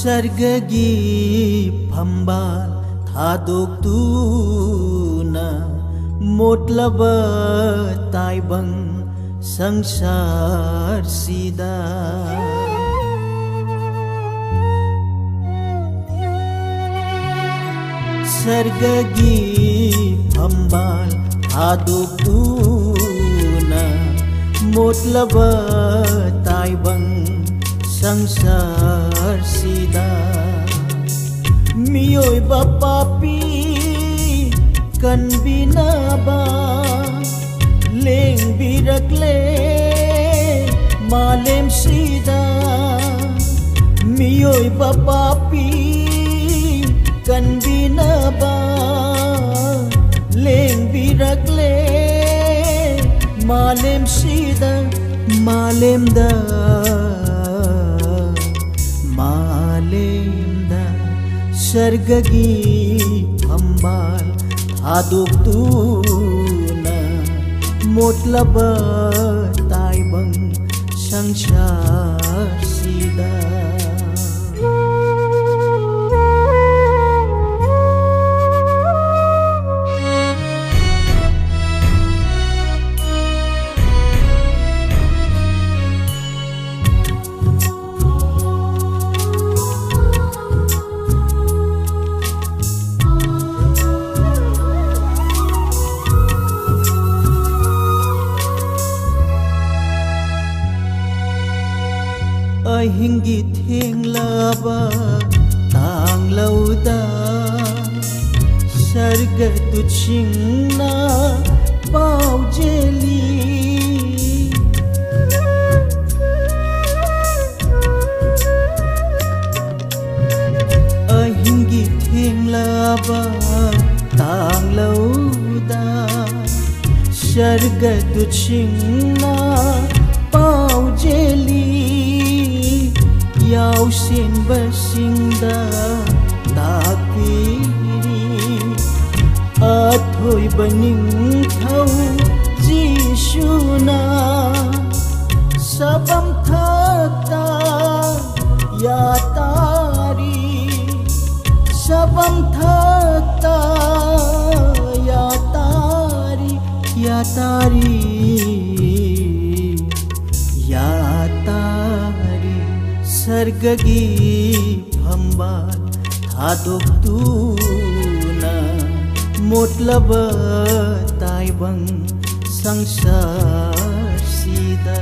sargagi phambal thadoktuna motlaba taibang sangsar sida sargagi phambal thadoktuna motlaba taibang sangsar sida miyoi bapapi kan binaba leng birakle malem sida miyoi bapapi kan binaba leng birakle malem sida malemda sargagi phambal thadoktuna motlaba taibang sangsar sida hingi theng laba tang lauda sarga tuchingna pau jeli hingi theng laba tang lauda sarga tuchingna pau jeli yaw sin basingda takpiri athoy baning thau jishuna sabam thakta ya tari sabam thakta ya tari ya tari sargagi phambal thadoktuna motlaba taibang sangsar sida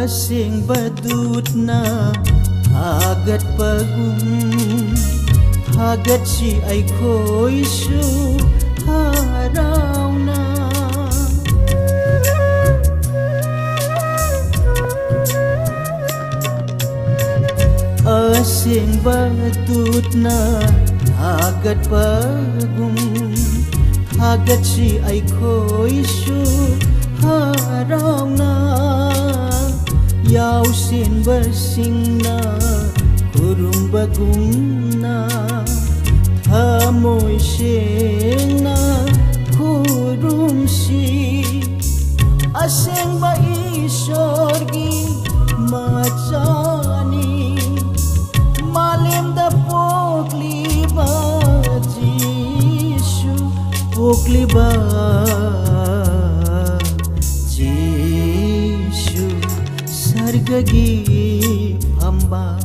sing badutna hagat pagum hagat si ai khoi su harauna sing badutna hagat pagum hagat si ai khoi su harauna yaw sin basingna kurum bagumna thamoy sengna kurum si aseng ba isorgi machani malem da pokli ba jishu pokli ba sargagi phambal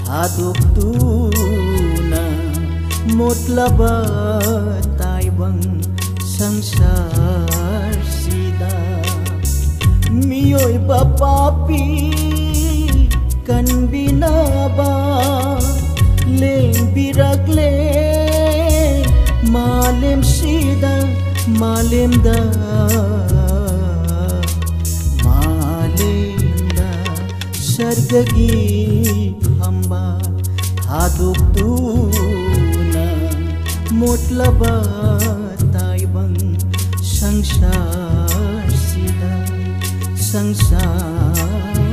thadoktuna motlaba taibang sangsar sida miyoi bapapi kan binaba leng birakle malem sida malemda Sargagi hamba hadugtuna motlaba taibang sangsar sida sangsar